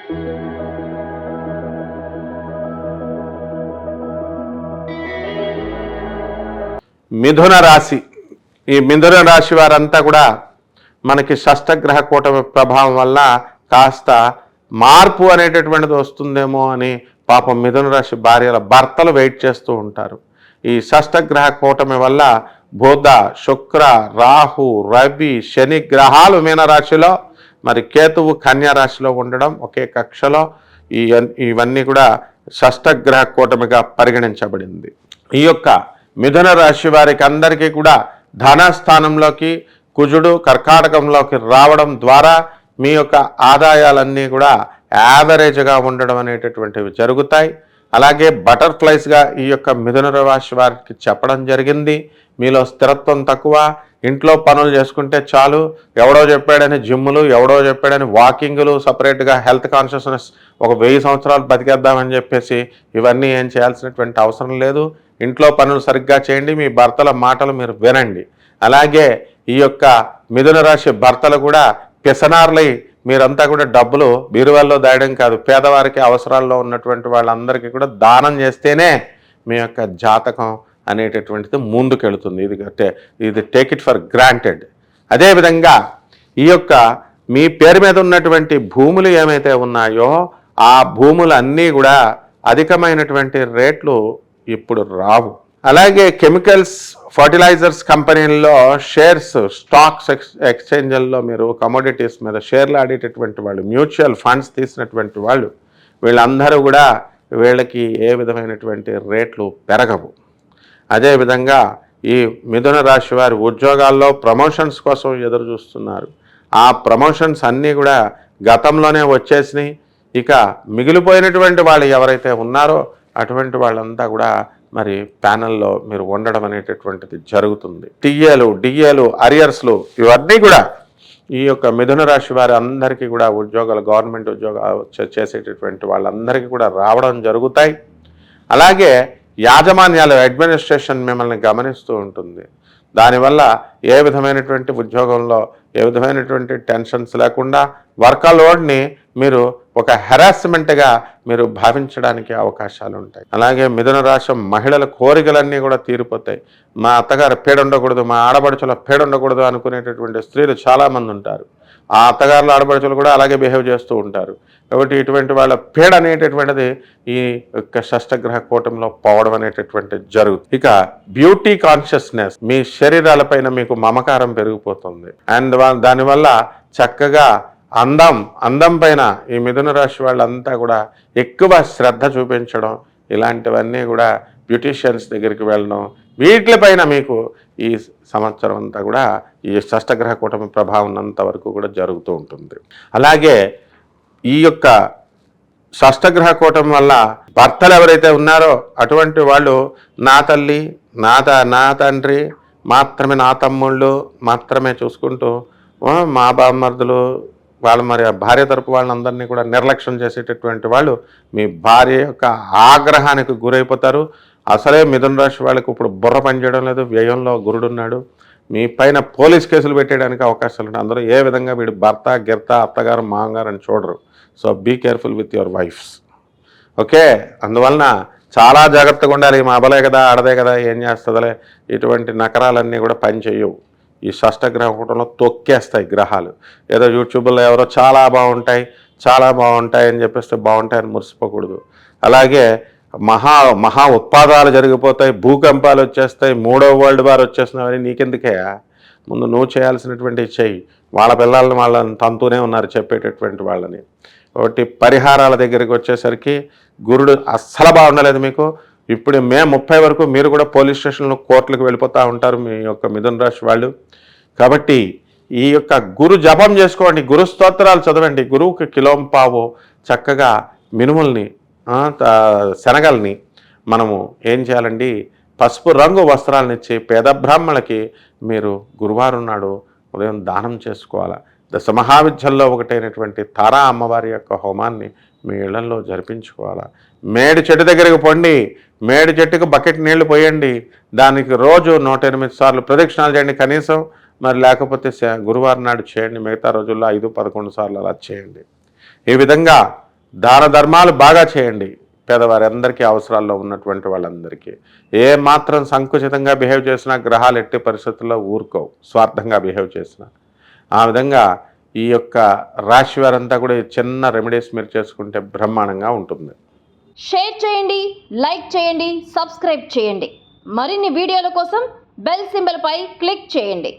మిథున రాశి. ఈ మిథున రాశి వారంతా కూడా మనకి షష్టగ్రహ కూటమి ప్రభావం వల్ల కాస్త మార్పు అనేటటువంటిది వస్తుందేమో అని పాపం మిథున రాశి భార్యల భర్తలు వెయిట్ చేస్తూ ఉంటారు. ఈ షష్టగ్రహ కూటమి వల్ల బుధ, శుక్ర, రాహు, రవి, శని గ్రహాలు మీనరాశిలో, మరి కేతువు కన్యా రాశిలో ఉండడం ఒకే కక్షలో ఇవన్నీ కూడా షష్టగ్రహ కూటమిగా పరిగణించబడింది. ఈ యొక్క మిథున రాశి వారికి అందరికీ కూడా ధనస్థానంలోకి కుజుడు కర్కాటకంలోకి రావడం ద్వారా మీ యొక్క ఆదాయాలన్నీ కూడా యావరేజ్గా ఉండడం అనేటటువంటివి జరుగుతాయి. అలాగే బటర్ఫ్లైస్గా ఈ యొక్క మిథున రాశి వారికి చెప్పడం జరిగింది. మీలో స్థిరత్వం తక్కువ, ఇంట్లో పనులు చేసుకుంటే చాలు, ఎవడో చెప్పాడని జిమ్ములు, ఎవడో చెప్పాడని వాకింగ్లు, సపరేట్గా హెల్త్ కాన్షియస్నెస్, ఒక 1000 సంవత్సరాలు బతికేద్దామని చెప్పేసి ఇవన్నీ ఏం చేయాల్సినటువంటి అవసరం లేదు. ఇంట్లో పనులు సరిగ్గా చేయండి, మీ భర్తల మాటలు మీరు వినండి. అలాగే ఈ యొక్క మిథున రాశి భర్తలు కూడా పిసనార్లై మీరంతా కూడా డబ్బులు బీరువాల్లో దాయడం కాదు, పేదవారికి అవసరాల్లో ఉన్నటువంటి వాళ్ళందరికీ కూడా దానం చేస్తేనే మీ యొక్క జాతకం అనేటటువంటిది ముందుకెళ్తుంది. ఇది టేక్ ఇట్ ఫర్ గ్రాంటెడ్. అదేవిధంగా ఈ యొక్క మీ పేరు మీద ఉన్నటువంటి భూములు ఏమైతే ఉన్నాయో ఆ భూములన్నీ కూడా అధికమైనటువంటి రేట్లు ఇప్పుడు రావు. అలాగే కెమికల్స్, ఫర్టిలైజర్స్ కంపెనీల్లో షేర్స్, స్టాక్స్ ఎక్స్చేంజ్ల్లో మీరు కమోడిటీస్ మీద షేర్లు ఆడేటటువంటి వాళ్ళు, మ్యూచువల్ ఫండ్స్ తీసినటువంటి వాళ్ళు, వీళ్ళందరూ కూడా వీళ్ళకి ఏ విధమైనటువంటి రేట్లు పెరగవు. అదేవిధంగా ఈ మిథున రాశి వారి ఉద్యోగాల్లో ప్రమోషన్స్ కోసం ఎదురు చూస్తున్నారు. ఆ ప్రమోషన్స్ అన్నీ కూడా గతంలోనే వచ్చేసినాయి. ఇక మిగిలిపోయినటువంటి వాళ్ళు ఎవరైతే ఉన్నారో అటువంటి వాళ్ళంతా కూడా మరి ప్యానల్లో మీరు ఉండడం అనేటటువంటిది జరుగుతుంది. టీఏలు, డిఏలు, అరియర్స్లు ఇవన్నీ కూడా ఈ యొక్క మిథున రాశి వారి అందరికీ కూడా ఉద్యోగాలు, గవర్నమెంట్ ఉద్యోగాలు చేసేటటువంటి వాళ్ళందరికీ కూడా రావడం జరుగుతాయి. అలాగే యాజమాన్యాలు, అడ్మినిస్ట్రేషన్ మిమ్మల్ని గమనిస్తూ ఉంటుంది. దానివల్ల ఏ విధమైనటువంటి ఉద్యోగంలో ఏ విధమైనటువంటి టెన్షన్స్ లేకుండా వర్క్లోడ్ని మీరు ఒక హెరాస్మెంట్గా మీరు భావించడానికి అవకాశాలు ఉంటాయి. అలాగే మిథున రాశి మహిళల కోరికలన్నీ కూడా తీరిపోతాయి. మా అత్తగారు పేడ ఉండకూడదు, మా ఆడపడుచుల పేడ ఉండకూడదు అనుకునేటటువంటి స్త్రీలు చాలామంది ఉంటారు. ఆ అత్తగారుల ఆడపడుచులు కూడా అలాగే బిహేవ్ చేస్తూ ఉంటారు. కాబట్టి ఇటువంటి వాళ్ళ పేడ అనేటటువంటిది ఈ యొక్క షష్టగ్రహ కూటమిలో పోవడం అనేటటువంటిది జరుగుతుంది. ఇక బ్యూటీ కాన్షియస్నెస్, మీ శరీరాలపైన మీకు మమకారం పెరిగిపోతుంది. అండ్ దానివల్ల చక్కగా అందం పైన ఈ మిథున రాశి వాళ్ళంతా కూడా ఎక్కువ శ్రద్ధ చూపించడం, ఇలాంటివన్నీ కూడా బ్యూటీషియన్స్ దగ్గరికి వెళ్ళడం, వీటిపైన మీకు ఈ సంవత్సరం అంతా కూడా ఈ షష్టగ్రహ కూటమి ప్రభావం ఉన్నంత వరకు కూడా జరుగుతూ ఉంటుంది. అలాగే ఈ యొక్క షష్టగ్రహ కూటమి వల్ల భర్తలు ఎవరైతే ఉన్నారో అటువంటి వాళ్ళు నా తల్లి, నా తండ్రి మాత్రమే, నా తమ్ముళ్ళు మాత్రమే చూసుకుంటూ మా బామ్మర్దులు వాళ్ళు, మరి భార్య తరపు వాళ్ళందరినీ కూడా నిర్లక్ష్యం చేసేటటువంటి వాళ్ళు మీ భార్య యొక్క ఆగ్రహానికి గురైపోతారు. అసలే మిథున రాశి వాళ్ళకి ఇప్పుడు బుర్ర పనిచేయడం లేదు, వ్యయంలో గురుడున్నాడు. మీ పైన పోలీస్ కేసులు పెట్టేయడానికి అవకాశాలు ఉంటాయి. అందరూ ఏ విధంగా వీడు భర్త, గిర్త, అత్తగారు, మామగారు అని చూడరు. So be careful with your wives. Okay, అందువలన చాలా జాగ్రత్తగా ఉండాలి. మా అబలే కదా, ఆడదే కదా, ఏం చేస్తుందిలే, ఇటువంటి నకరాలన్నీ కూడా పనిచేయవు. ఈ షష్టగ్రహ కూటంలో తొక్కేస్తాయి గ్రహాలు. ఏదో యూట్యూబ్లో ఎవరో చాలా బాగుంటాయి అని చెప్పేస్తే బాగుంటాయని మురిసిపోకూడదు. అలాగే మహా ఉత్పాదాలు జరిగిపోతాయి, భూకంపాలు వచ్చేస్తాయి, 3వ వరల్డ్ వార్ వచ్చేస్తున్నాయని నీకెందుకే? ముందు నువ్వు చేయాల్సినటువంటి చెయ్యి. వాళ్ళ వాళ్ళని తంతూనే ఉన్నారు చెప్పేటటువంటి వాళ్ళని. ఒకటి పరిహారాల దగ్గరికి వచ్చేసరికి గురుడు అస్సలు బాగుండలేదు మీకు. ఇప్పుడు మే 30 వరకు మీరు కూడా పోలీస్ స్టేషన్లో, కోర్టులకు వెళ్ళిపోతూ ఉంటారు మీ యొక్క మిథున రాశి వాళ్ళు. కాబట్టి ఈ యొక్క గురు జపం చేసుకోండి, గురు స్తోత్రాలు చదవండి. గురువుకి కిలోంపావు చక్కగా మినుముల్ని, శనగల్ని మనము ఏం చేయాలండి, పసుపు రంగు వస్త్రాలను ఇచ్చి పేద బ్రాహ్మణులకి మీరు గురువారం నాడు ఉదయం దానం చేసుకోవాలి. దశ మహావిద్యల్లో ఒకటైనటువంటి తారా అమ్మవారి యొక్క హోమాన్ని మీ ఇళ్లలో జరిపించుకోవాలా. మేడి చెట్టు దగ్గరికి పొండి, మేడి చెట్టుకు బకెట్ నీళ్లు పోయండి, దానికి రోజు 108 సార్లు ప్రదక్షిణాలు చేయండి కనీసం. మరి లేకపోతే గురువారం నాడు చేయండి, మిగతా రోజుల్లో 5-11 సార్లు అలా చేయండి. ఈ విధంగా దాన ధర్మాలు బాగా చేయండి. పేదవారందరికీ, అవసరాల్లో ఉన్నటువంటి వాళ్ళందరికీ. ఏ మాత్రం సంకుచితంగా బిహేవ్ చేసినా గ్రహాలు ఎట్టి పరిస్థితుల్లో ఊరుకోవు, స్వార్థంగా బిహేవ్ చేసినా. ఆ విధంగా ఈ యొక్క రాశి వారంతా కూడా చిన్న రెమెడీస్ మీరు చేసుకుంటే బ్రహ్మాండంగా ఉంటుంది. షేర్ చేయండి, లైక్ చేయండి, సబ్స్క్రైబ్ చేయండి. మరిన్ని వీడియోల కోసం బెల్ సింబల్ పై క్లిక్ చేయండి.